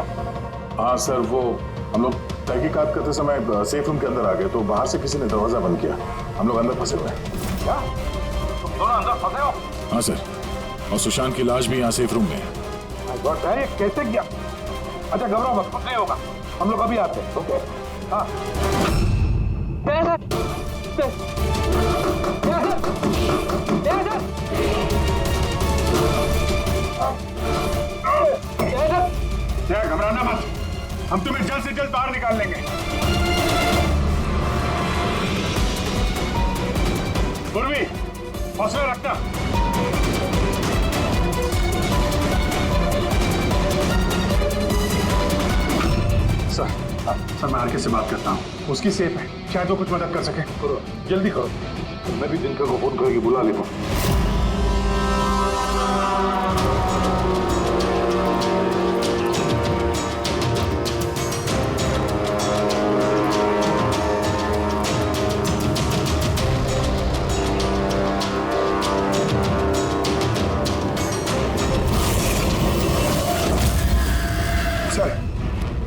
क्या? हाँ सर, वो हम लोग तहकीकात करते समय सेफ रूम के अंदर आ गए तो बाहर से किसी ने दरवाजा बंद किया। हम लोग अंदर फंसे हुए हैं। क्या तुम दोनों अंदर फंसे हो? हाँ सर, और सुशांत की लाश भी यहाँ सेफ रूम में है। ये कैसे किया? अच्छा घबराओ मत, कुछ नहीं होगा, हम लोग अभी आते हैं। ओके हाँ घबराना मत, हम तुम्हें जल्द से जल्द बाहर निकाल लेंगे। पूर्वी हौसला रखना। सर मैं आरके से बात करता हूँ, उसकी सेफ है, शायद वो कुछ मदद कर सके। करो जल्दी करो। मैं भी दिनकर को फोन करके बुला लेता हूँ।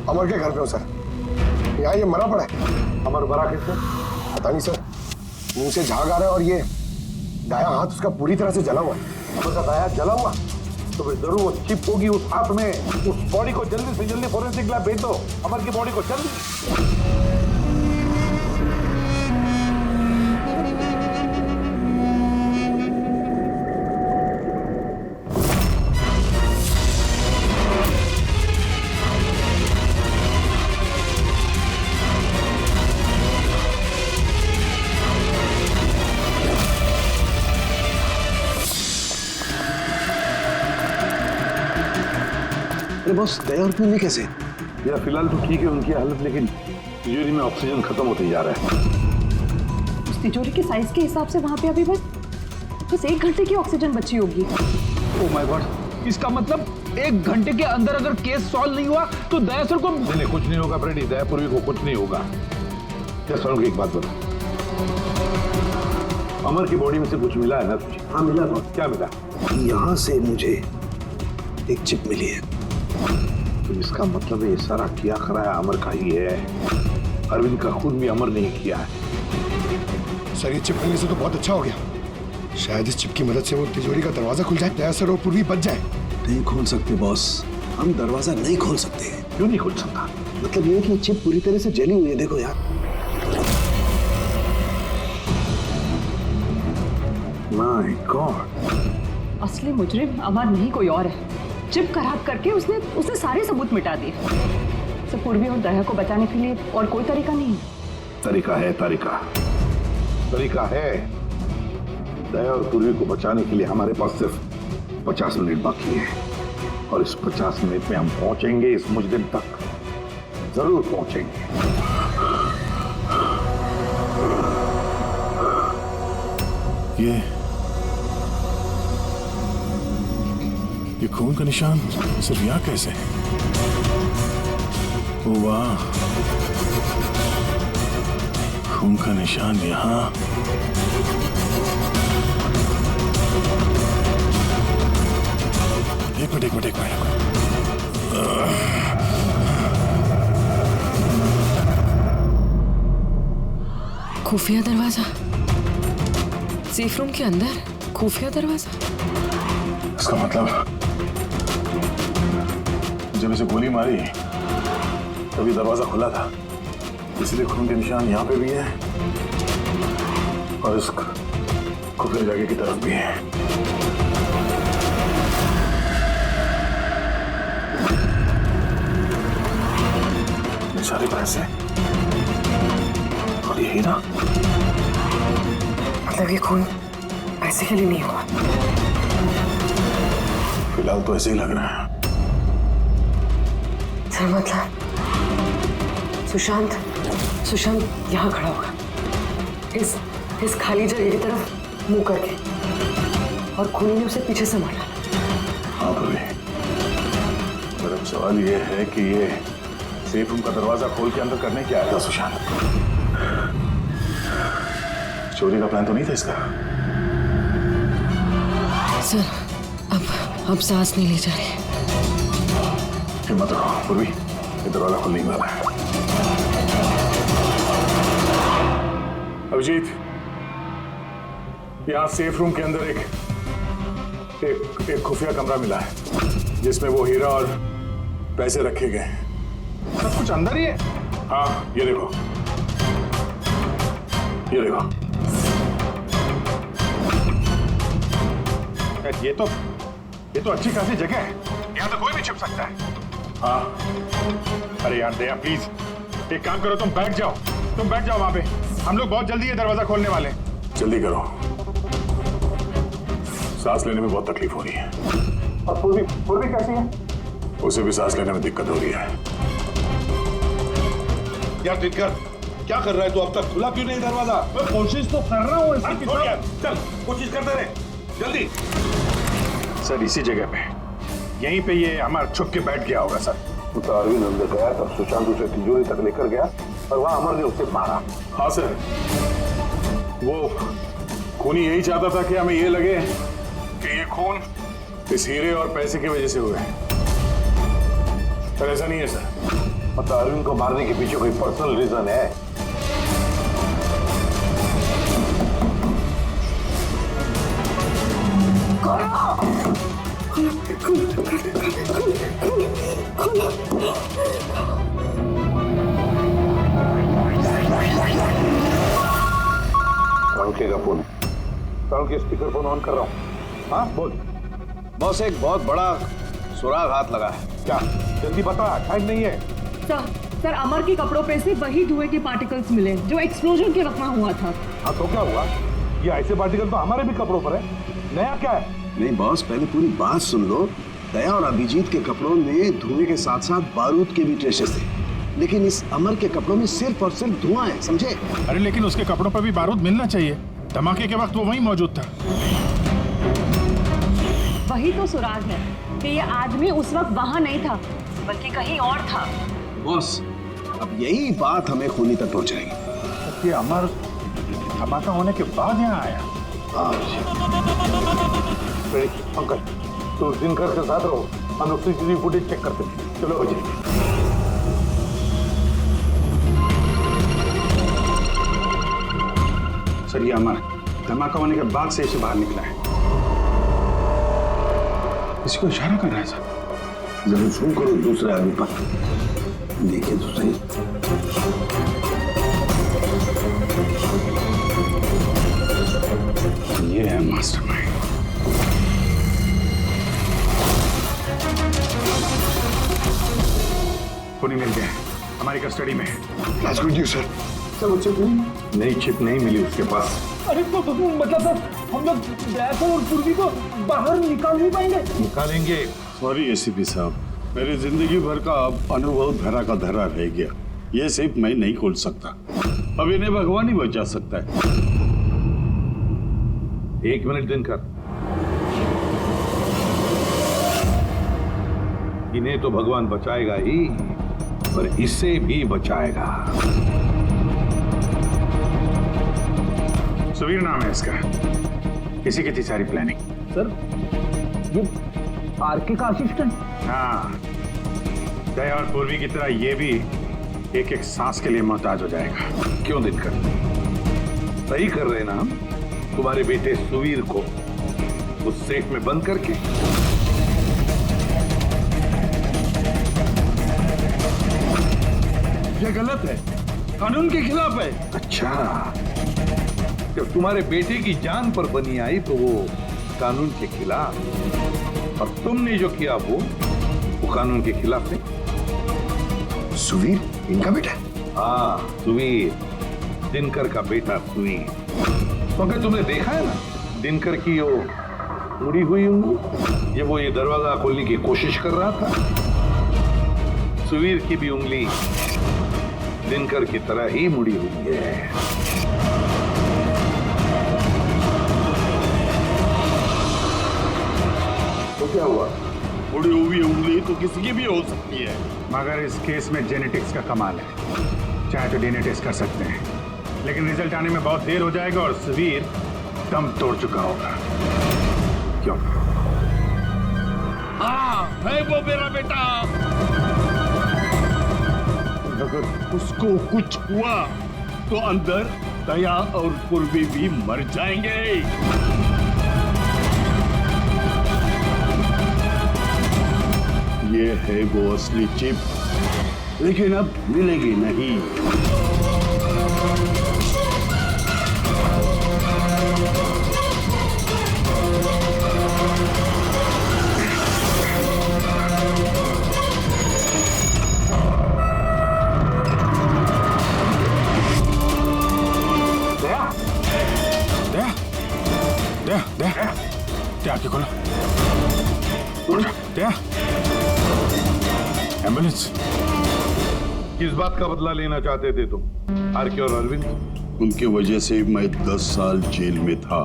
अमर के घर पे हो सर, यहाँ ये मरा पड़ा है। अमर मरा किससे? पता नहीं सर, मुंह से झाग आ रहा है और ये दाया हाथ उसका पूरी तरह से जला हुआ है। अमर का दाया जला हुआ तो फिर जरूर वो चिप होगी उस हाथ में। उस बॉडी को जल्दी से जल्दी फोरेंसिक लैब भेज दो, अमर की बॉडी को जल्दी। अरे बॉस, दया और पूर्वी कैसे? यार फिलहाल तो ठीक है उनकी हालत, लेकिन तिजोरी में ऑक्सीजन खत्म होते जा रहा है। उस तिजोरी के साइज के हिसाब से वहां पे अभी बस 1 घंटे की ऑक्सीजन बची होगी। ओह माय गॉड, इसका मतलब 1 घंटे के अंदर अगर केस सॉल्व नहीं हुआ तो दया सर को नहीं कुछ नहीं होगा फ्रेंड, दया पूर्वी को कुछ नहीं होगा। क्या सर एक बात बता, अमर की बॉडी में से कुछ मिला है ना तुझे? हाँ मिला। क्या मिला? यहाँ से मुझे एक चिप मिली है। तो इसका मतलब ये सारा किया कराया अमर का ही है। अरविंद का खून भी अमर नहीं किया है। सर ये चिप मिलने से तो बहुत अच्छा हो गया। शायद इस चिप की मदद से वो तिजोरी का दरवाजा खुल जाए, दया सर और पूर्वी बच जाए। नहीं खोल सकते बॉस, हम दरवाजा नहीं खोल सकते। क्यों नहीं खोल सकता? मतलब ये कि चिप पूरी तरह से जली हुई है, देखो यार। माय गॉड, असली मुजरिम अमर नहीं कोई और है। चिप खराब करके उसने सारे सबूत मिटा दिए। तो पूर्वी और दया को बचाने के लिए और कोई तरीका नहीं? तरीका है, तरीका है। दया और पूर्वी को बचाने के लिए हमारे पास सिर्फ 50 मिनट बाकी है, और इस 50 मिनट में हम पहुंचेंगे इस मुजरिम तक, जरूर पहुंचेंगे। ये खून का निशान सिर्फ यहाँ कैसे? ओ वाह, खून का निशान यहाँ। एक मिनट। खुफिया दरवाजा, सेफ रूम के अंदर खुफिया दरवाजा। इसका मतलब जब इसे गोली मारी तभी दरवाजा खुला था, इसलिए खून के निशान यहाँ पे भी है और इस खुफिया जगह की तरफ भी है। ये सारे पैसे और यही ना, मतलब ये खून पैसे के लिए नहीं हुआ। फिलहाल तो ऐसे ही लग रहा है। सर मतलब सुशांत यहाँ खड़ा होगा, इस खाली जगह की तरफ मुंह करके, और खूनी ने उसे पीछे से मारा। हाँ भाभी, पर अब सवाल ये है कि ये सेफ रूम का दरवाजा खोल के अंदर करने क्या आया था सुशांत? चोरी का प्लान तो नहीं था इसका? सर अब सांस नहीं ली जा रही। हिम्मत रखो पूर्वी, ये दरवाजा खुलने ही वाला है। अभिजीत, यहाँ सेफ रूम के अंदर एक खुफिया कमरा मिला है जिसमें वो हीरा और पैसे रखे गए हैं। सब कुछ अंदर ही है। हाँ, ये देखो, ये देखो। ये तो अच्छी खासी जगह है, यहाँ तो कोई भी छिप सकता है। हाँ, अरे यार दया प्लीज एक काम करो, तुम बैठ जाओ वहां पे। हम लोग बहुत जल्दी ये दरवाजा खोलने वाले हैं। जल्दी करो, सांस लेने में बहुत तकलीफ हो रही है। और पूर्वी कैसी है? उसे भी सांस लेने में दिक्कत हो रही है। यार दिनकर क्या कर रहा है तू? अब तक खुला क्यों नहीं दरवाजा? मैं कोशिश तो कर रहा हूँ। चल कोशिश करते रहे, जल्दी। सर इसी जगह पे, यहीं पे ये अमर छुप के बैठ गया होगा सर। तो अरविंद अंदर गया तब सुशांत उसे तिजोरी तक लेकर गया और वहां अमर ने उसे मारा। हाँ सर, वो खूनी यही चाहता था कि हमें ये लगे कि ये खून इस हीरे और पैसे की वजह से हुए हैं, पर ऐसा नहीं है सर। मतलब अरविंद को मारने के पीछे कोई पर्सनल रीजन है? का फोन, के स्पीकर फोन ऑन कर रहा हूँ। हाँ बोल। बॉस, एक बहुत बड़ा सुराग हाथ लगा है। क्या? जल्दी बता, टाइम नहीं है। सर अमर के कपड़ों पे से वही धुएं के पार्टिकल्स मिले जो एक्सप्लोजन के वक्त हुआ था। हाँ तो क्या हुआ? ये ऐसे पार्टिकल तो हमारे भी कपड़ों पर है, नया क्या है? नहीं बॉस, पहले पूरी बात सुन लो। दया और अभिजीत के कपड़ों में धुएं के साथ साथ बारूद के भी ट्रेसेस थे, लेकिन इस अमर के कपड़ों में सिर्फ और सिर्फ धुआं है, समझे? अरे लेकिन उसके कपड़ों पर भी बारूद मिलना चाहिए, धमाके के वक्त वो वहीं मौजूद था। वही तो सुराग है कि ये आदमी उस वक्त वहां नहीं था बल्कि कहीं और था। बॉस, अब यही बात हमें खूनी तक पहुंचाएगी। ये अमर धमाका होने के बाद यहाँ आया। अंकल तो दिनकर के साथ रहो, हम लोग सीसीटीवी फुटेज चेक करते हैं। चलो अजय। सर ये अमर धमाका होने के बाद से इसे बाहर निकला है। किसी को इशारा कर रहा है सर। जरूर सुन करो दूसरे आदमी पर, देखिए तो सही। ये है मास्टरमाइंड। खूनी मिल गया, हमारी कस्टडी में है। That's good news, sir. चलो चिप नई चिप नहीं मिली उसके पास। अरे तो मतलब सर हम लोग दया को और पूर्वी को बाहर निकाल नहीं पाएंगे? निकालेंगे। सॉरी एसीपी साहब, मेरी जिंदगी भर का अनुभव धरा का धरा रह गया। ये सिर्फ मैं नहीं खोल सकता, अब इन्हें भगवान ही बचा सकता है। एक मिनट दिनकर, इन्हें तो भगवान बचाएगा ही, पर इसे भी बचाएगा। सुवीर नाम है इसका, इसी की थी सारी प्लानिंग। सर ये आरके का असिस्टेंट? हाँ, दया और पूर्वी की तरह ये भी एक एक सांस के लिए मोहताज हो जाएगा। क्यों दिनकर? सही कर रहे ना हम? तुम्हारे बेटे सुवीर को उस सेफ में बंद करके। ये गलत है, कानून के खिलाफ है। अच्छा, जब तुम्हारे बेटे की जान पर बनी आई तो वो कानून के खिलाफ, और तुमने जो किया वो कानून के खिलाफ नहीं। सुवीर इनका बेटा? हाँ सुवीर, दिनकर का बेटा सुवीर। तो अगर तुमने देखा है ना दिनकर की वो मुड़ी हुई उंगली, वो ये दरवाजा खोलने की कोशिश कर रहा था। सुवीर की भी उंगली दिनकर की तरह ही मुड़ी हुई है। तो क्या हुआ? उड़ी हुई उंगली तो किसी की भी हो सकती है, मगर इस केस में जेनेटिक्स का कमाल है। चाहे तो डीएनए टेस्ट कर सकते हैं, लेकिन रिजल्ट आने में बहुत देर हो जाएगा और सुवीर दम तोड़ चुका होगा। क्यों? हाँ है वो मेरा बेटा। उसको कुछ हुआ तो अंदर दया और पूर्वी भी मर जाएंगे। ये है वो असली चिप, लेकिन अब मिलेगी नहीं। आके खोलो। क्या एम्बुलेंस? किस बात का बदला लेना चाहते थे तुम, आरके और अरविंद? उनकी वजह से मैं 10 साल जेल में था।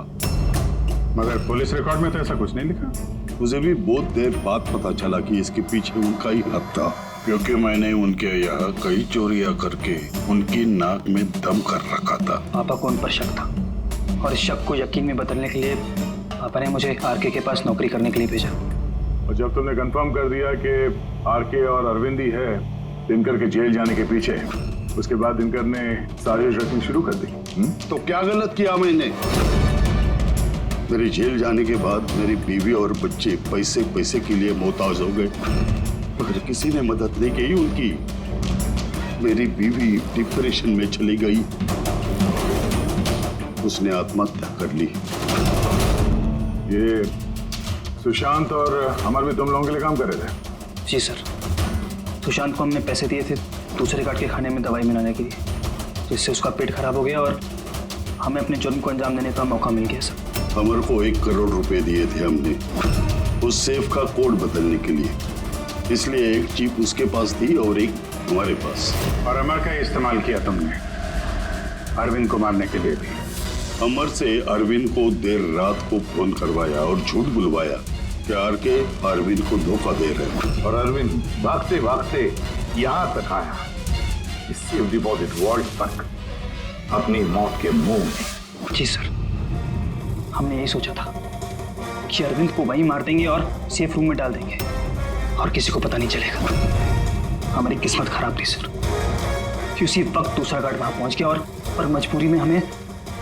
मगर पुलिस रिकॉर्ड में तो ऐसा कुछ नहीं लिखा। मुझे भी बहुत देर बाद पता चला कि इसके पीछे उनका ही हाथ था, क्योंकि मैंने उनके यहाँ कई चोरियां करके उनकी नाक में दम कर रखा था। पापा को उन पर शक था और इस शक को यकीन में बदलने के लिए पापा ने मुझे आरके के पास नौकरी करने के लिए भेजा। और जब तुमने कंफर्म कर दिया कि आरके और अरविंद ही है दिनकर के जेल जाने के पीछे, उसके बाद दिनकर ने साजिश रचनी शुरू कर दी। तो क्या गलत किया मैंने? मेरे जेल जाने के बाद मेरी बीवी और बच्चे पैसे पैसे के लिए मोहताज हो गए, मगर किसी ने मदद नहीं की उनकी। मेरी बीवी डिप्रेशन में चली गई, उसने आत्महत्या कर ली। ये सुशांत और अमर भी तुम लोगों के लिए काम कर रहे थे? जी सर, सुशांत को हमने पैसे दिए थे दूसरे काट के खाने में दवाई मिलाने के लिए, जिससे उसका पेट खराब हो गया और हमें अपने जुर्म को अंजाम देने का मौका मिल गया सर। अमर को 1 करोड़ रुपए दिए थे हमने उस सेफ का कोड बदलने के लिए, इसलिए एक चिप उसके पास थी और एक हमारे पास। और अमर का इस्तेमाल किया तुमने अरविंद को मारने के लिए भी? अमर से अरविंद को देर रात को फोन करवाया और झूठ बुलवाया कि आरके अरविंद को धोखा दे रहे हैं। और अरविंद भागते भागते यहाँ तक आया, इस सेफ डिपॉजिट वॉल्ट तक, अपनी मौत के मुंह में। जी सर, हमने यही सोचा था कि अरविंद को वहीं मार देंगे और सेफ रूम में डाल देंगे और किसी को पता नहीं चलेगा। हमारी किस्मत खराब थी सर कि उसी वक्त दूसरा गार्ड वहां पहुंच गया और मजबूरी में हमें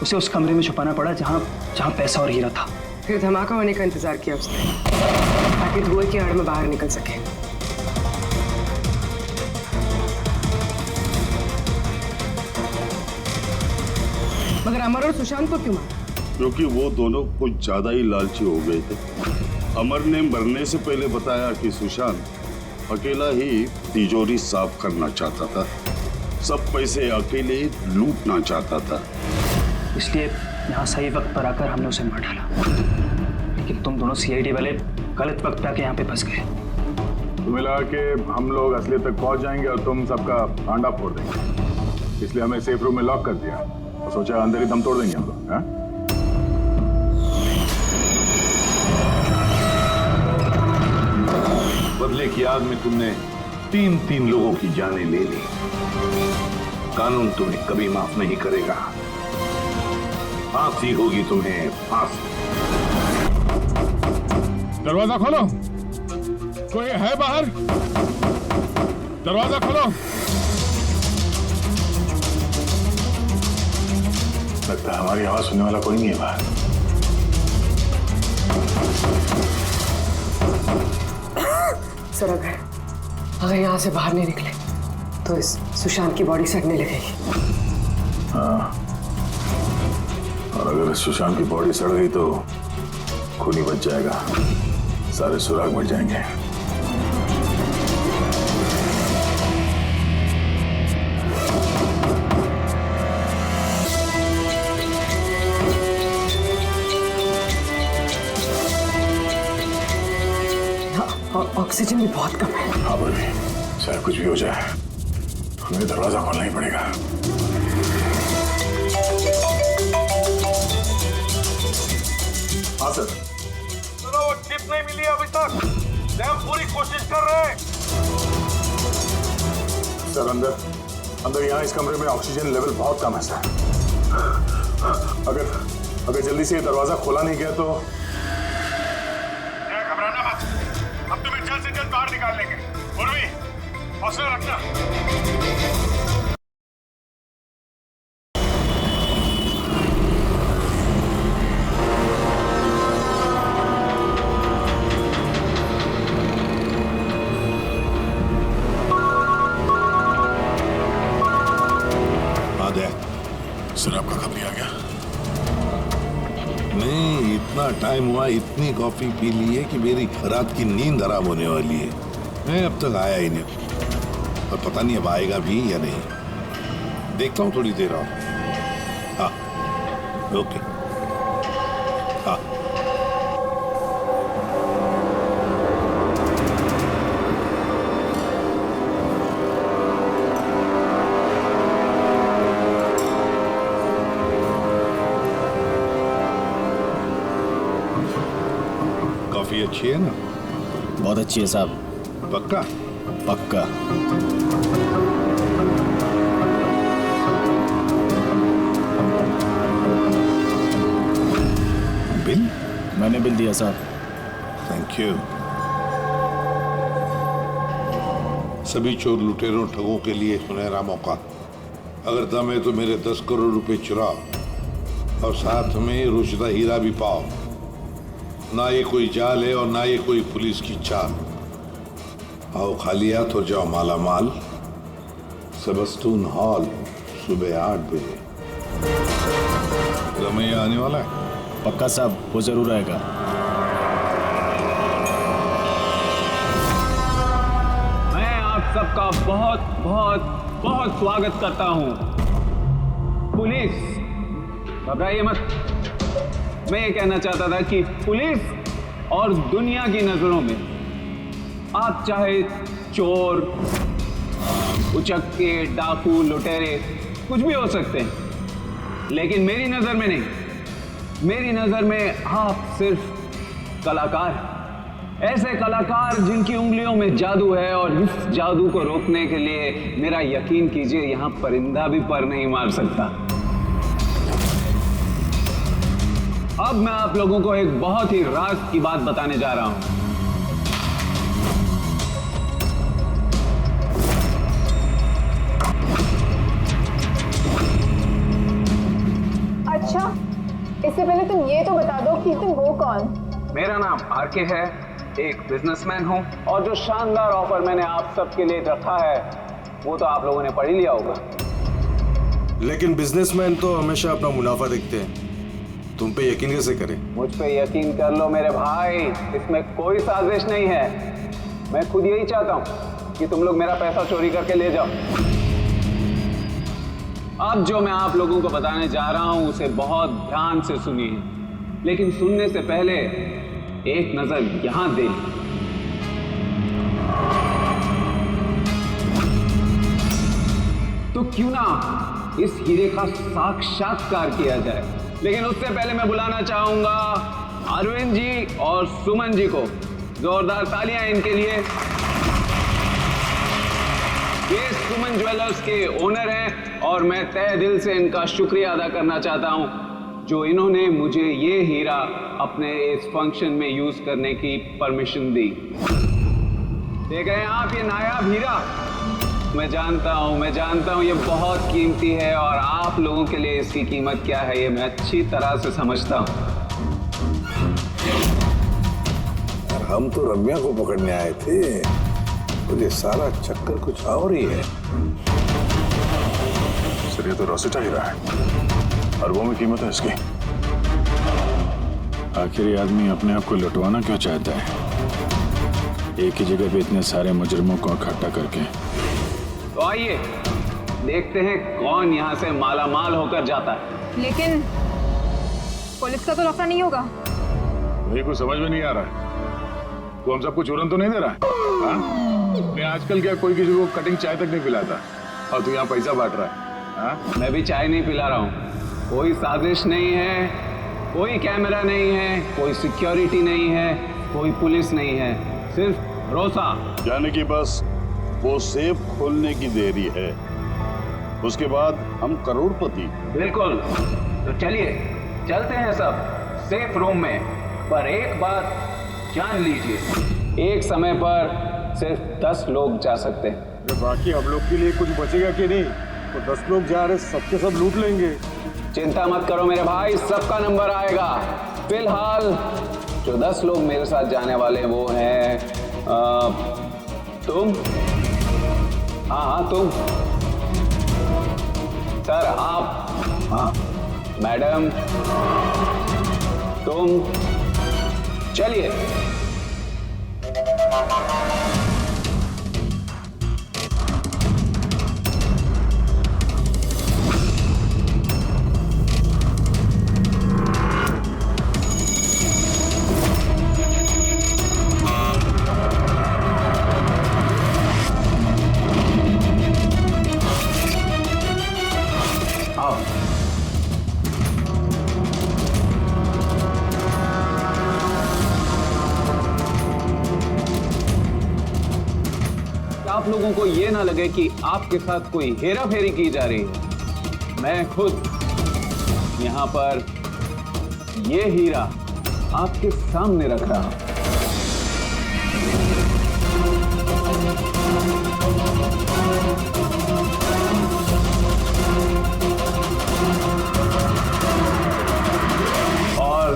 उसे उस कमरे में छुपाना पड़ा जहां पैसा और हीरा था। फिर धमाका होने का इंतजार किया उसने ताकि धुएं की आड़ में बाहर निकल सके। मगर अमर और सुशांत को क्यों मारा? क्योंकि वो दोनों कुछ ज्यादा ही लालची हो गए थे। अमर ने मरने से पहले बताया कि सुशांत अकेला ही तिजोरी साफ करना चाहता था, सब पैसे अकेले लूटना चाहता था, इसलिए यहाँ सही वक्त पर आकर हमने उसे मार डाला। लेकिन तुम दोनों सीआईडी वाले गलत वक्त पे आके यहाँ पे फंस गए। तुम्हें लगा कि हम लोग असलियत तक पहुंच जाएंगे और तुम सबका भांडा फोड़ देंगे, इसलिए हमें सेफ रूम में लॉक कर दिया और सोचा अंदर ही दम तोड़ देंगे हम लोग। हाँ? बदले की आग में तुमने 3 लोगों की जानें ले ली। कानून तुम्हें कभी माफ नहीं करेगा, फांसी होगी तुम्हें, फांसी। दरवाजा खोलो, कोई है बाहर? दरवाजा खोलो। लगता है हमारी आवाज सुनने वाला कोई नहीं है बाहर। सर अगर यहाँ से बाहर नहीं निकले तो इस सुशांत की बॉडी सड़ने लगेगी। हाँ, और अगर सुशांत की बॉडी सड़ गई तो खून ही बच जाएगा, सारे सुराग मिट जाएंगे। ऑक्सीजन भी बहुत कम है। हाँ बोली, चाहे कुछ भी हो जाए हमें दरवाजा खोलना ही पड़ेगा। हाँ सर। सुनो, वो चिप नहीं मिली अभी तक, हम पूरी कोशिश कर रहे हैं। सर अंदर यहाँ इस कमरे में ऑक्सीजन लेवल बहुत कम है सर। अगर जल्दी से ये दरवाजा खोला नहीं गया तो घबराना मत, हम तुम्हें जल्द से जल्द बाहर निकाल लेंगे। उर्वी, हौसला रखना। सर आपका कब आ गया? नहीं, इतना टाइम हुआ, इतनी कॉफी पी ली है कि मेरी रात की नींद हराम होने वाली है। मैं अब तक आया ही नहीं, और पता नहीं अब आएगा भी या नहीं। देखता हूँ थोड़ी देर और। हाँ, ओके। हाँ, कॉफी अच्छी है ना? बहुत अच्छी है साहब। पक्का? पक्का। बिल? मैंने बिल दिया साहब। Thank you. सभी चोर लुटेरों ठगों के लिए सुनहरा मौका। अगर दम है तो मेरे 10 करोड़ रुपए चुराओ और साथ में रुशदा हीरा भी पाओ। ना ये कोई जाल है और ना ये कोई पुलिस की चाल। आओ खाली हाथ हो जाओ माला माल। सेबस्टून हॉल सुबह 8 बजे। रमैया आने वाला है? पक्का साहब, वो जरूर आएगा। मैं आप सबका बहुत बहुत बहुत स्वागत करता हूं। पुलिस, घबराइए मत। मैं ये कहना चाहता था कि पुलिस और दुनिया की नजरों में आप चाहे चोर, उचक्के, डाकू, लुटेरे कुछ भी हो सकते हैं, लेकिन मेरी नजर में नहीं। मेरी नजर में आप सिर्फ कलाकार, ऐसे कलाकार जिनकी उंगलियों में जादू है, और इस जादू को रोकने के लिए मेरा यकीन कीजिए यहां परिंदा भी पर नहीं मार सकता। अब मैं आप लोगों को एक बहुत ही राज की बात बताने जा रहा हूं। अच्छा, इससे पहले तुम ये तो बता दो कि तुम हो कौन? मेरा नाम आरके है, एक बिजनेसमैन हूं, और जो शानदार ऑफर मैंने आप सबके लिए रखा है वो तो आप लोगों ने पढ़ ही लिया होगा। लेकिन बिजनेसमैन तो हमेशा अपना मुनाफा देखते हैं, तुम पे यकीन कैसे करें? मुझ पे यकीन कर लो मेरे भाई, इसमें कोई साजिश नहीं है। मैं खुद यही चाहता हूं कि तुम लोग मेरा पैसा चोरी करके ले जाओ। अब जो मैं आप लोगों को बताने जा रहा हूं उसे बहुत ध्यान से सुनिए, लेकिन सुनने से पहले एक नजर यहां दे ली। तो क्यों ना इस हीरे का साक्षात्कार किया जाए। लेकिन उससे पहले मैं बुलाना चाहूंगा अरविंद जी और सुमन जी को। जोरदार तालियां इनके लिए। ये सुमन ज्वेलर्स के ओनर हैं और मैं तहे दिल से इनका शुक्रिया अदा करना चाहता हूं जो इन्होंने मुझे ये हीरा अपने इस फंक्शन में यूज करने की परमिशन दी। देख रहे हैं आप ये नायाब हीरा? मैं जानता हूं ये बहुत कीमती है, और आप लोगों के लिए इसकी कीमत क्या है ये मैं अच्छी तरह से समझता हूं। हम तो रम्या को पकड़ने आए थे, तो ये सारा चक्कर कुछ और ही है। सर ये तो रोसेटा हीरा है, अरबों में कीमत है इसकी। आखिर ये आदमी अपने आप को लुटवाना क्यों चाहता है, एक ही जगह पे इतने सारे मुजरिमों को इकट्ठा करके? तो आइए देखते हैं कौन यहाँ से मालामाल होकर जाता है। लेकिन पुलिस का तो लफड़ा नहीं होगा? मुझे कुछ समझ में नहीं आ रहा है। तू हम सबको चूरन तो नहीं दे रहा है? हाँ? मैं आजकल क्या कोई किसी को कटिंग चाय तक नहीं पिलाता, और तू यहाँ पैसा बांट रहा है? हाँ? मैं भी चाय नहीं पिला रहा हूँ। कोई साजिश नहीं है, कोई कैमरा नहीं है, कोई सिक्योरिटी नहीं है, कोई पुलिस नहीं है, सिर्फ भरोसा। यानी कि बस वो सेफ खोलने की देरी है, उसके बाद हम करोड़पति। बिल्कुल। तो चलिए चलते हैं सब सेफ रूम में। पर एक बात जान लीजिए, एक समय पर सिर्फ 10 लोग जा सकते हैं। बाकी हम लोग के लिए कुछ बचेगा कि नहीं? तो 10 लोग जा रहे, सबके सब लूट लेंगे। चिंता मत करो मेरे भाई, सबका नंबर आएगा। फिलहाल जो 10 लोग मेरे साथ जाने वाले हैं वो हैं तुम, हाँ तुम, सर आप, हाँ, मैडम, तुम चलिए। आप लोगों को ये ना लगे कि आपके साथ कोई हेरा फेरी की जा रही है। मैं खुद यहां पर ये हीरा आपके सामने रख रहा हूं। और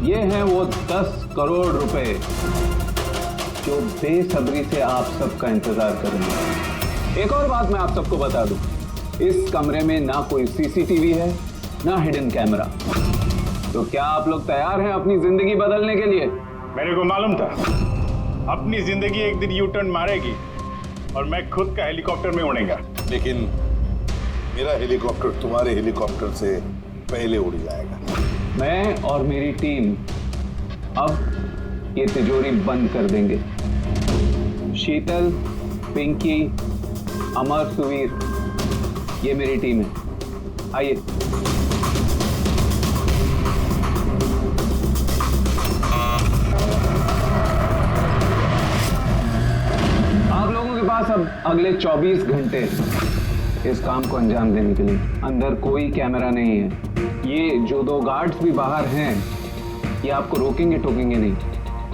ये हैं वो 10 करोड़ रुपए जो बेसब्री से आप सबका इंतजार कर रहे हैं। एक और बात मैं आप सबको बता दूं, इस कमरे में ना कोई सीसीटीवी है, ना हिडन कैमरा। तो क्या आप लोग तैयार हैं अपनी जिंदगी बदलने के लिए? मेरे को मालूम था अपनी जिंदगी एक दिन यू टर्न मारेगी और मैं खुद का हेलीकॉप्टर में उड़ेगा। लेकिन मेरा हेलीकॉप्टर तुम्हारे हेलीकॉप्टर से पहले उड़ जाएगा। मैं और मेरी टीम अब ये तिजोरी बंद कर देंगे। शीतल, पिंकी, अमर, सुवीर, ये मेरी टीम है। आइए। आप लोगों के पास अब अगले 24 घंटे इस काम को अंजाम देने के लिए। अंदर कोई कैमरा नहीं है। ये जो 2 गार्ड्स भी बाहर हैं, ये आपको रोकेंगे टोकेंगे नहीं।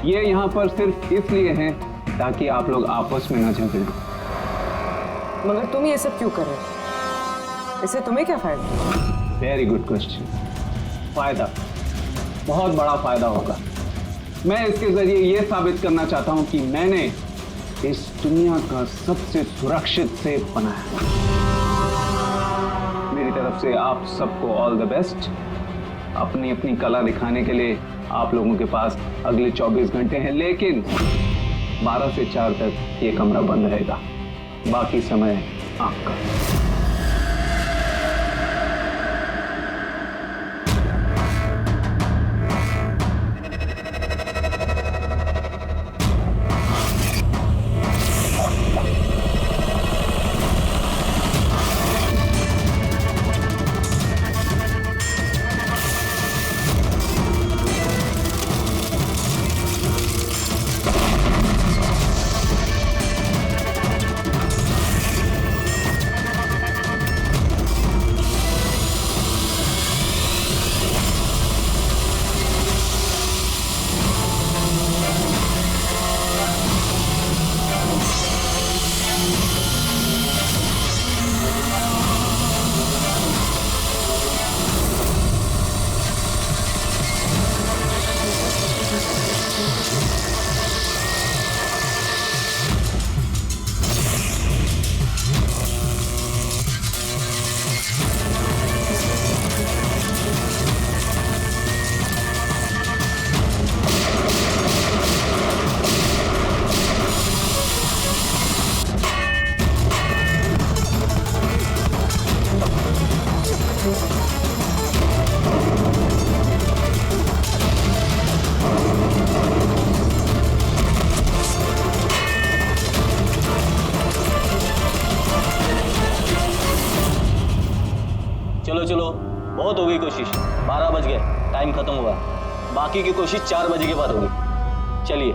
ये यहाँ पर सिर्फ इसलिए हैं ताकि आप लोग आपस में ना झगड़ें। मगर तुम ये सब क्यों कर रहे हो? इससे तुम्हें क्या फायदा? Very good question. फायदा, बहुत बड़ा फायदा होगा। मैं इसके जरिए ये साबित करना चाहता हूं कि मैंने इस दुनिया का सबसे सुरक्षित सेफ बनाया। मेरी तरफ से आप सबको ऑल द बेस्ट। अपनी अपनी कला दिखाने के लिए आप लोगों के पास अगले 24 घंटे हैं, लेकिन 12 से 4 तक ये कमरा बंद रहेगा। बाकी समय आपका। चलो चलो, बहुत हो गई कोशिश। 12 बज गए, टाइम खत्म हुआ। बाकी की कोशिश 4 बजे के बाद होगी। चलिए।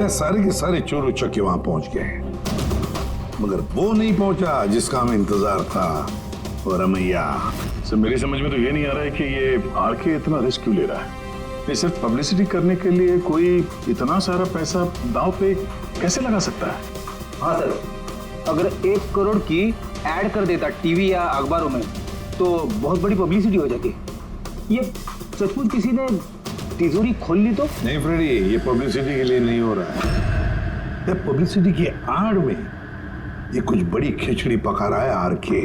ये सारे के सारे चोर उचक्के वहां पहुंच गए, मगर वो नहीं पहुंचा जिसका हमें इंतजार था। और रमैया, सर मेरी समझ में तो ये नहीं आ रहा है कि ये आरके इतना रिस्क क्यों ले रहा है। ये सिर्फ पब्लिसिटी करने के लिए कोई इतना सारा पैसा दांव पे कैसे लगा सकता है? हाँ सर, अगर 1 करोड़ की ऐड कर देता टीवी या अखबारों में तो बहुत बड़ी पब्लिसिटी हो जाती। ये सचमुच किसी ने तिजोरी खोल ली तो? नहीं फ्रेडी, ये पब्लिसिटी के लिए नहीं हो रहा है। ये पब्लिसिटी की आड़ में ये कुछ बड़ी खिचड़ी पका रहा है आर के।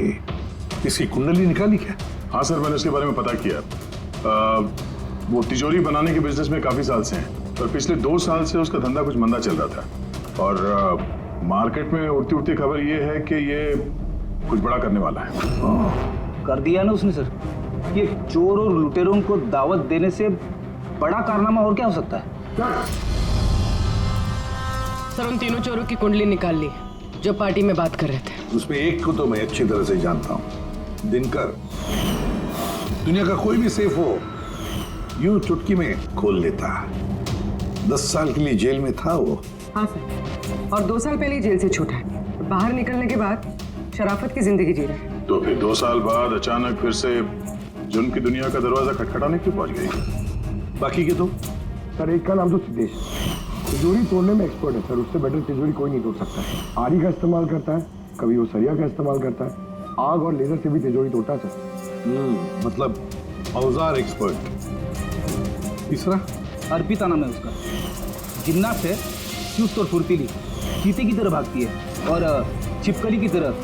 इसकी कुंडली निकाली क्या? हाँ सर, मैंने उसके बारे में पता किया। वो तिजोरी बनाने के बिजनेस में काफी साल से हैं, और पिछले 2 साल से उसका धंधा कुछ मंदा चल रहा था। और मार्केट में उड़ती उड़ती खबर ये है कि ये कुछ बड़ा करने वाला है। कर दिया ना उसने सर। ये चोर और लुटेरों को दावत देने से बड़ा कारनामा और क्या हो सकता है? सर उन तीनों चोरों की कुंडली निकाल ली जो पार्टी में बात कर रहे थे। उसमें एक को तो मैं अच्छी तरह से जानता हूं, दिनकर। दुनिया का कोई भी सेफ हो यूं चुटकी में खोल लेता। 10 साल के लिए जेल में था वो। हाँ सर, और 2 साल पहले ही जेल से छूटा है। बाहर निकलने के बाद शराफत की जिंदगी जी रहे हैं। तो फिर 2 साल बाद अचानक फिर से जुर्म की दुनिया का दरवाजा खटखटाने क्यों पहुंच गई? बाकी के तो? सर एक का नाम तो सिद्धेश, तिजोरी तोड़ने में एक्सपर्ट है सर। उससे बेटर तिजोरी कोई नहीं तोड़ सकता है। आरी का इस्तेमाल करता है, कभी वो सरिया का इस्तेमाल करता है, आग और लेजर से भी तिजोरी तोड़ता है सर। मतलब औजार एक्सपर्ट। तीसरा? अर्पिता नाम है उसका। जिम्नास्ट है, चुस्त और फुर्तीली, चीते की तरह भागती है और छिपकली की तरह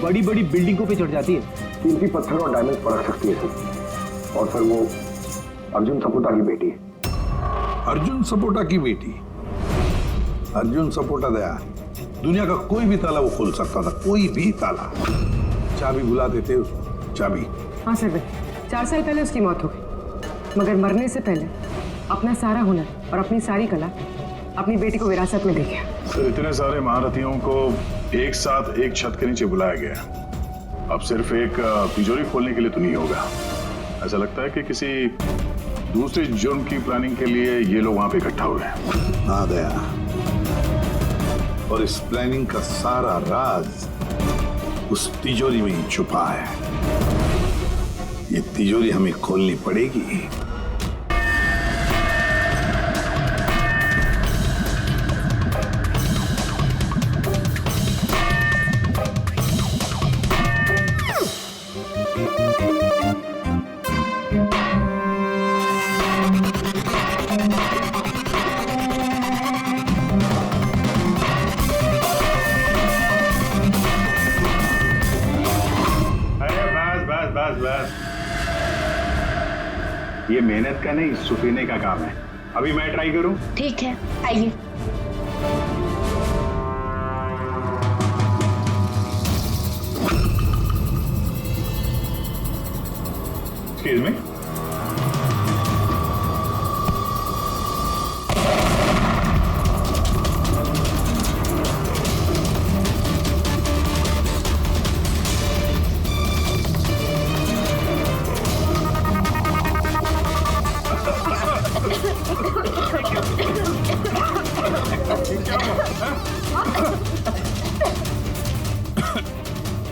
बड़ी बड़ी बिल्डिंगों पे चढ़ जाती है। कीमती पत्थर और डायमंड परख सकती है सर। और सर वो अर्जुन सपोटा की बेटी है। अर्जुन सपोटा की बेटी? अर्जुन सपोटा दया दुनिया का कोई भी ताला वो खोल सकता था, कोई भी ताला। चाबी बुला देते उसको, चाबी। हाँ सर, 4 साल पहले उसकी मौत हो गई, मगर मरने से पहले अपना सारा हुनर और अपनी सारी कला अपनी बेटी को विरासत में दे गया। सर इतने सारे महारथियों को एक साथ एक छत के नीचे बुलाया गया, अब सिर्फ एक तिजोरी खोलने के लिए तो नहीं होगा। ऐसा लगता है कि किसी दूसरे जुर्म की प्लानिंग के लिए ये लोग वहां पे इकट्ठा हुए हैं। हाँ दया, और इस प्लानिंग का सारा राज उस तिजोरी में ही छुपा है। ये तिजोरी हमें खोलनी पड़ेगी। ये मेहनत का नहीं, सुफीने का काम है। अभी मैं ट्राई करूं? ठीक है, आइए। Excuse me.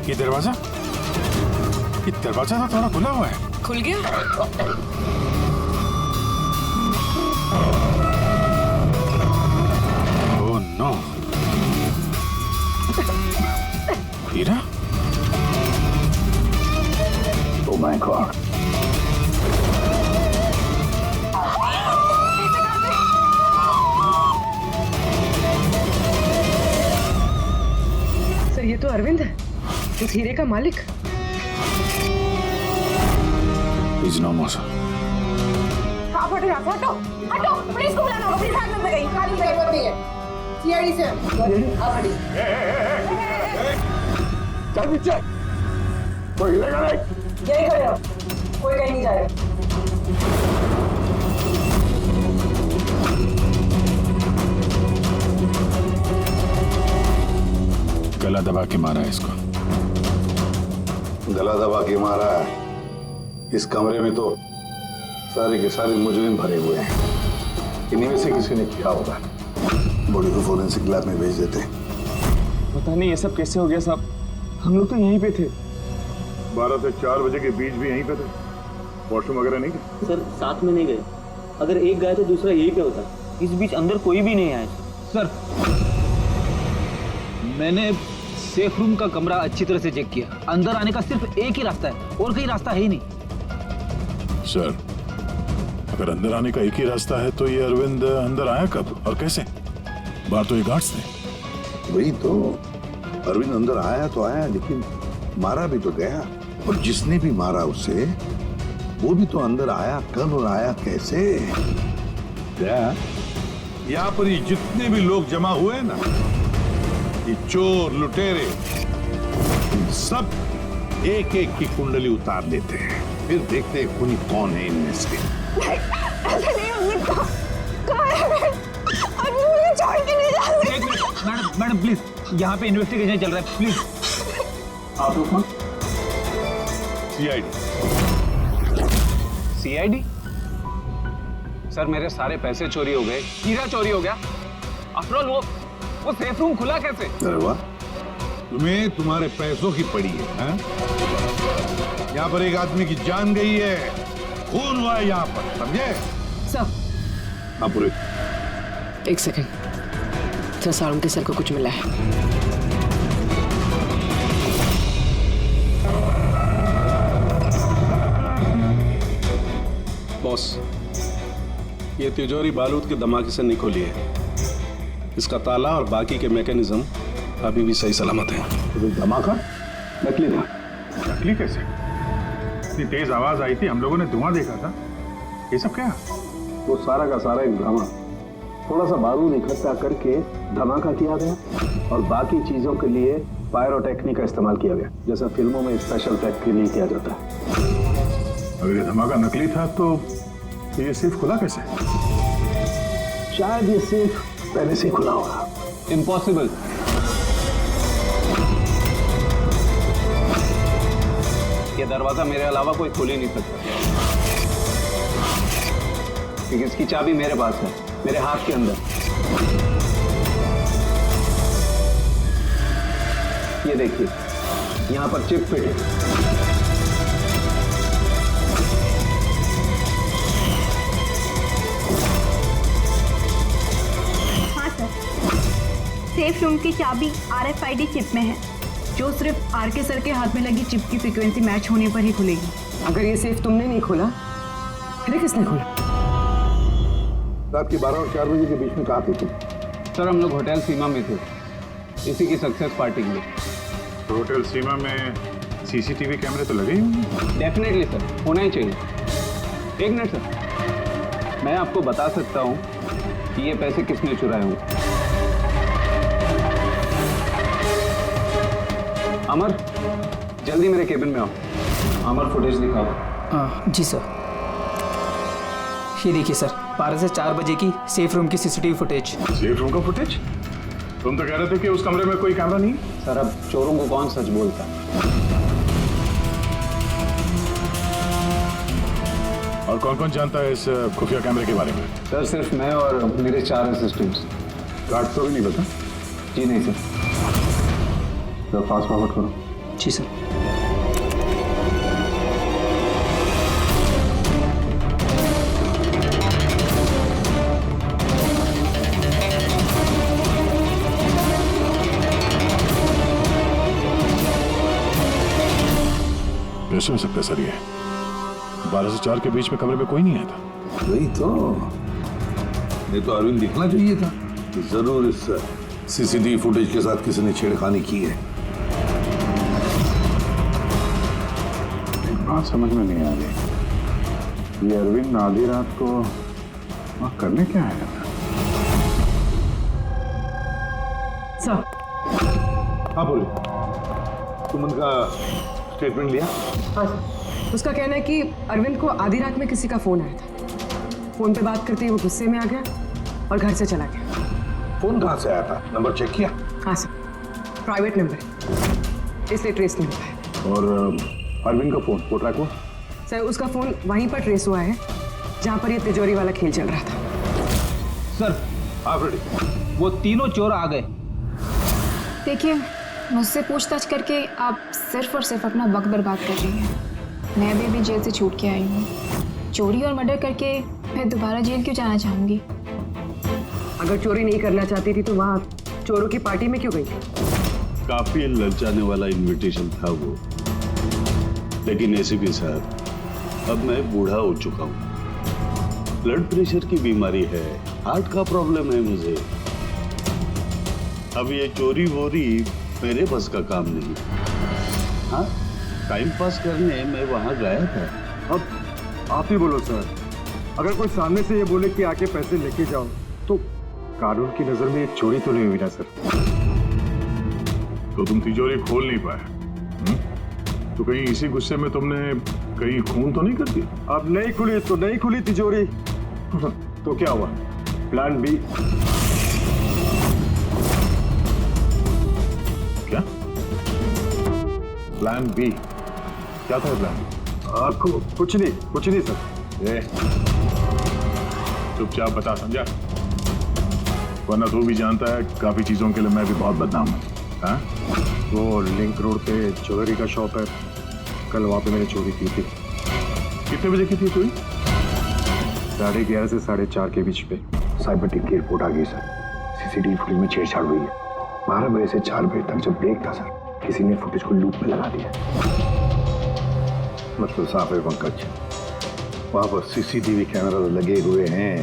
ये दरवाजा तो थोड़ा खुला हुआ है। खुल गया? ओह नो, हीरा? Oh my god. सर ये तो अरविंद है, इस हीरे का मालिक। He's no more, sir. आप हटो यहाँ से, हटो हटो, पुलिस को बुलाना होगा। पुलिस हाथ में गई, खाली जरूरत नहीं है। सीआईडी से आप हटिए। चल पीछे, कोई हिलेगा नहीं। यही खड़े रहो, कोई कहीं नहीं जाएगा। गला दबा के मारा है इसको। गला दबा के मारा है। इस कमरे में तो सारे के सारे मुजरिम भरे हुए हैं। इन्हीं में से किसी ने किया होगा। बॉडी को फोरेंसिक लैब में भेज देते। पता नहीं ये सब कैसे हो गया साहब, हम लोग तो यहीं पे थे। 12 से 4 बजे के बीच भी यहीं पे थे। वॉशरूम वगैरह नहीं गए? सर साथ में नहीं गए, अगर एक गया तो दूसरा यहीं पे होता। इस बीच अंदर कोई भी नहीं आया। सर मैंने सेफ रूम का कमरा अच्छी तरह से चेक किया। अंदर आने का सिर्फ एक ही रास्ता है और कहीं रास्ता है ही नहीं। सर, अगर अंदर आने का एक ही रास्ता है तो ये अरविंद अंदर आया कब और कैसे? बाहर तो ये गार्ड्स थे। वही तो, अरविंद अंदर आया तो आया, लेकिन मारा भी तो गया। और जिसने भी मारा उसे, वो भी तो अंदर आया कब और आया कैसे? क्या यहाँ पर ये जितने भी लोग जमा हुए हैं ना, ये चोर लुटेरे, इन सब एक एक की कुंडली उतार लेते हैं, फिर देखते हैं खूनी कौन है इनमें से। ऐसे नहीं हो सकता। कहाँ है अरविंद? अरविंद मुझे छोड़ के नहीं जा सकता। मैडम मैडम प्लीज, यहाँ पे इन्वेस्टिगेशन चल रहा है, प्लीज। आप लोग कौन? सीआईडी। सीआईडी? सर, मेरे सारे पैसे चोरी हो गए, हीरा चोरी हो गया। आफ्टर ऑल वो सेफ रूम खुला कैसे? अरे वाह, तुम्हें तुम्हारे पैसों की पड़ी है, हैं? यहाँ पर एक आदमी की जान गई है, खून हुआ है यहाँ पर, समझे? सर, हाँ पूरे। एक सेकंड सर, सारुण के सर को कुछ मिला है। बॉस, ये तिजोरी बारूद के धमाके से निकली है। इसका ताला और बाकी के मैकेनिज्म अभी भी सही सलामत है। तो धमाका नकली था। नकली कैसे? इतनी तेज आवाज आई थी, हम लोगों ने धुआं देखा था। ये सब क्या? वो सारा का सारा एक ड्रामा, थोड़ा सा बारूद इकट्ठा करके धमाका किया गया और बाकी चीजों के लिए पायरोटेक्निक का इस्तेमाल किया गया, जैसा फिल्मों में स्पेशल इफेक्ट के लिए किया जाता है। अगर ये धमाका नकली था तो ये सेफ खुला कैसे? शायद ये सेफ पहले से खुला होगा। इम्पॉसिबल। ये दरवाजा मेरे अलावा कोई खोल ही नहीं सकता, क्योंकि इसकी चाबी मेरे पास है, मेरे हाथ के अंदर। ये देखिए, यहां पर चिप फिट है। सेफ रूम की चाबी RFID चिप में है, जो सिर्फ आरके सर के हाथ में लगी चिप की फ्रीक्वेंसी मैच होने पर ही खुलेगी। अगर ये सेफ तुमने नहीं खोला, फिर किसने खोला? रात के 12 और 4 बजे के बीच में कहाँ थे तुम? सर, हम लोग होटल सीमा में थे, इसी की सक्सेस पार्टी के लिए। तो होटल सीमा में CCTV कैमरे तो लगे ही होंगे। डेफिनेटली सर, होना ही चाहिए। एक मिनट सर, मैं आपको बता सकता हूँ कि ये पैसे किसने चुराए होंगे। अमर, जल्दी मेरे केबिन में आओ। अमर, फुटेज दिखाओ। जी सर। ये देखिए सर, 12 से 4 बजे की सेफ रूम की CCTV फुटेज। सेफ रूम का फुटेज? तुम तो कह रहे थे कि उस कमरे में कोई कैमरा नहीं। सर, अब चोरों को कौन सच बोलता है? और कौन कौन जानता है इस खुफिया कैमरे के बारे में? सर, सिर्फ मैं और मेरे 4 असिस्टेंट्स। गार्ड तो भी नहीं पता? जी नहीं सर। तो फास्ट फॉरवर्ड करो। जी सर। कैसे हो सकता है सर? ये 12 से 4 के बीच में कमरे में कोई नहीं आया था। वही तो, ये तो अरविंद दिखना चाहिए था कि जरूर इस CCTV फुटेज के साथ किसी ने छेड़खानी की है। बात समझ में नहीं आ रही, ये अरविंद आधी रात को वहाँ करने क्या आया था? सर। हाँ बोले, तुम उनका स्टेटमेंट लिया? हाँ सर, उसका कहना है कि अरविंद को आधी रात में किसी का फोन आया था। फोन पे बात करते ही वो गुस्से में आ गया और घर से चला गया। फोन कहाँ से आया था? नंबर चेक किया? हाँ सर, प्राइवेट नंबर है, इसलिए ट्रेस नहीं हुआ है। और अरविंद का फोन वो ट्रैक हुआ? सर, उसका फोन वहीं पर ट्रेस हुआ है जहाँ पर ये तिजोरी वाला खेल चल रहा था। सर, आप रेडी? वो तीनों चोर आ गए। देखिए, मुझसे पूछताछ करके आप सिर्फ और सिर्फ अपना वक्त बर्बाद कर रही हैं। मैं अभी जेल से छूट के आई हूँ। चोरी और मर्डर करके मैं दोबारा जेल क्यों जाना चाहूँगी? अगर चोरी नहीं करना चाहती थी तो वहाँ चोरों की पार्टी में क्यों गई? काफी ललचाने वाला इनविटेशन था वो, लेकिन एसीपी साहब अब मैं बूढ़ा हो चुका हूँ, ब्लड प्रेशर की बीमारी है, हार्ट का प्रॉब्लम है मुझे। अब ये चोरी वोरी मेरे बस का काम नहीं। हाँ, टाइम पास करने मैं वहां गया था। अब आप ही बोलो सर, अगर कोई सामने से ये बोले कि आके पैसे लेके जाओ तो कानून की नजर में ये चोरी तो नहीं हुई ना सर? तो तुम तिजोरी खोल नहीं पाए? तो कहीं इसी गुस्से में तुमने कहीं खून तो नहीं कर दिया? अब नहीं खुली तो नहीं खुली तिजोरी। तो क्या हुआ? Plan B. क्या प्लान बी? क्या था प्लान? आपको कुछ नहीं सर। चुपचाप बता, समझा? वरना तू भी जानता है काफी चीजों के लिए मैं भी बहुत बदनाम हूँ। हाँ? वो लिंक रोड पे ज्वेलरी का शॉप है, कल वहाँ पे मैंने चोरी की थी। कितने बजे की थी चोरी? 11:30 से 4:30 के बीच पे। साइबर टीम की रिपोर्ट आ गई सर, सीसीटीवी फुटेज में छेड़छाड़ हुई है। 12 बजे से 4 बजे तक जब ब्रेक था सर, किसी ने फुटेज को लूप में लगा दिया। मतलब साफ है पंकज, वहां पर सीसीटीवी कैमरा लगे हुए हैं।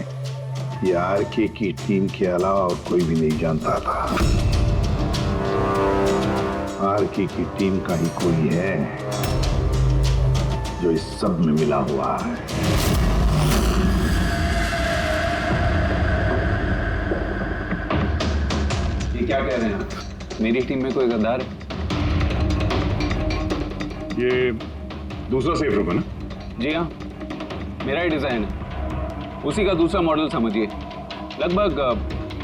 ये आरके की टीम के अलावा और कोई भी नहीं जानता था। आरके की टीम का ही कोई है जो इस सब में मिला हुआ है। ये क्या कह रहे हैं आप? मेरी टीम में कोई गद्दार है? ये दूसरा सेफ रूम है ना? जी हाँ, मेरा ही डिजाइन है, उसी का दूसरा मॉडल समझिए। लगभग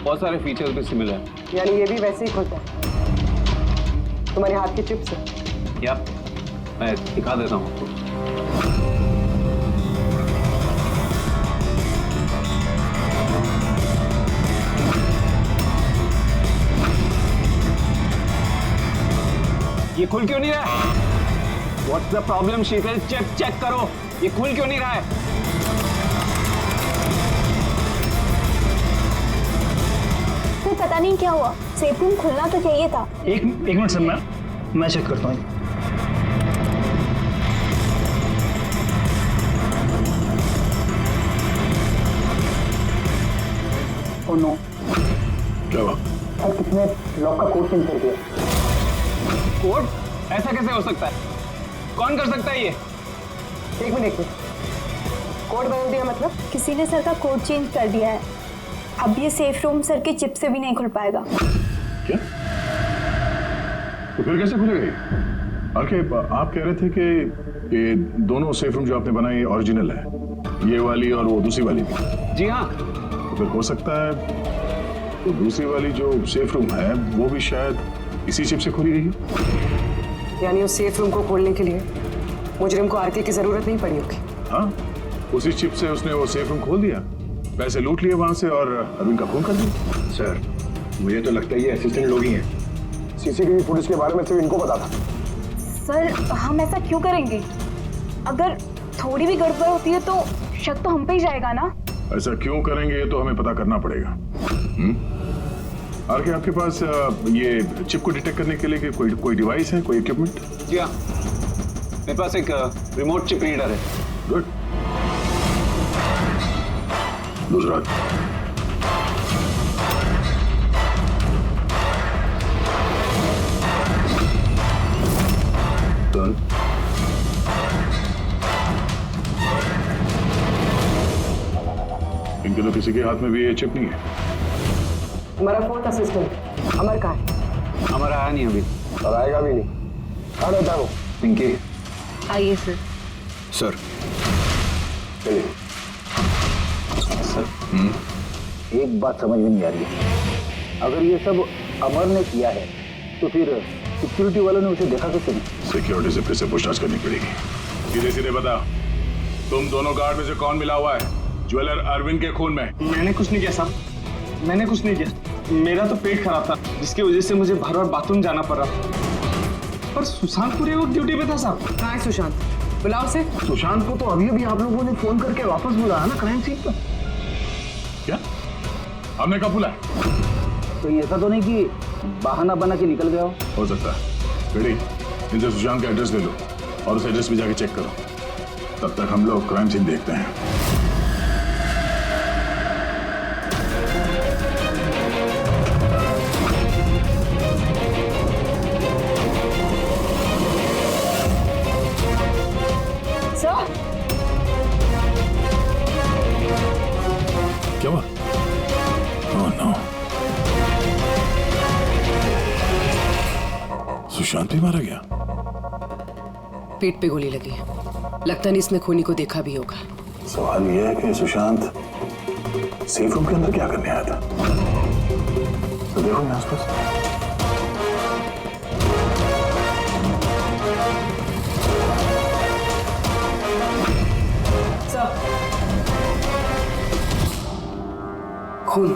बहुत सारे फीचर्स भी सिमिलर है। यानी ये भी वैसे ही खुलता है तुम्हारे हाथ की चिप से? या मैं दिखा देता हूँ आपको। ये खुल क्यों नहीं रहा है? What's the problem, Sheetal? Check करो, ये खुल क्यों नहीं रहा है? तो पता नहीं क्या हुआ, सेफ रूम खुलना तो चाहिए था। एक मिनट सर, मैं चेक करता हूँ। Oh no. क्या हुआ? सर किसने लॉक का कोड चेंज कर दिया? कोड? ऐसा कैसे हो सकता है? कौन कर सकता है ये? एक मिनट, कोड बदल दिया मतलब? किसी ने सर का कोड चेंज कर दिया है। अब ये सेफ रूम सर की चिप से भी नहीं खुल पाएगा। क्या? तो फिर कैसे खुलेगा? आप कह रहे थे कि ये दोनों सेफ रूम जो आपने बनाए ओरिजिनल है, ये वाली और वो दूसरी वाली भी? जी हाँ। तो फिर हो सकता है तो दूसरी वाली जो सेफ रूम है वो भी शायद इसी चिप से खोली गई है। यानी उस सेफ रूम को खोलने के लिए मुजरिम को आरके की जरूरत नहीं पड़ी होगी। हाँ, उसी चिप से उसने वो सेफ रूम खोल दिया, पैसे लूट लिए वहां से और अरविंद का खून कर दिया। सर मुझे तो लगता है ये असिस्टेंट लोग ही हैं। सीसीटीवी फुटेज के बारे में सिर्फ इनको पता था। सर हम ऐसा क्यों करेंगे? अगर थोड़ी भी गड़बड़ होती है तो शक तो हम पे ही जाएगा ना। ऐसा क्यों करेंगे ये तो हमें पता करना पड़ेगा। आरके, आपके पास ये चिप को डिटेक्ट करने के लिए कोई डिवाइस है, कोई इक्विपमेंट? जी हाँ, मेरे पास एक रिमोट चिप रीडर है। गुड। दूसरा? डन। इनके तो किसी के हाथ में भी ये चिप नहीं है। हमारा फोर्थ असिस्टेंट अमर कहाँ है? हमारा आया नहीं अभी और आएगा भी नहीं। कहाँ रहता है वो? पिंकी। आइए सर। सर चलिए। सर एक बात समझ में नहीं आ रही है, अगर ये सब अमर ने किया है तो फिर सिक्योरिटी वालों ने उसे देखा कैसे नहीं? सिक्योरिटी से फिर से पूछताछ करनी पड़ेगी। सीधे सीधे बता, तुम दोनों गार्ड में से कौन मिला हुआ है ज्वेलर अरविंद के खून में? मैंने कुछ नहीं किया साहब, मैंने कुछ नहीं किया। मेरा तो पेट खराब था जिसकी वजह से मुझे बार बार बाथरूम जाना पड़ रहा। पर सुशांत पूरे वक्त ड्यूटी पे था साहब। कहाँ है सुशांत? बुलाओ से। सुशांत को तो अभी आप लोगों ने फोन करके वापस बुलाया ना क्राइम सीन पर। क्या? हमने कब बुलाया? तो ऐसा तो नहीं कि बहाना बना के निकल गया हो सकता है। रेडी, इनसे सुशांत का एड्रेस ले लो और उस एड्रेस पे जाके चेक करो। तब तक हम लोग क्राइम सीन देखते हैं। क्या हुआ? ओह नो, सुशांत भी मारा गया। पेट पे गोली लगी है, लगता नहीं इसमें खूनी को देखा भी होगा। सवाल यह है कि सुशांत सेफ रूम के अंदर क्या करने आया था? तो देखो यहाँ आसपास। खून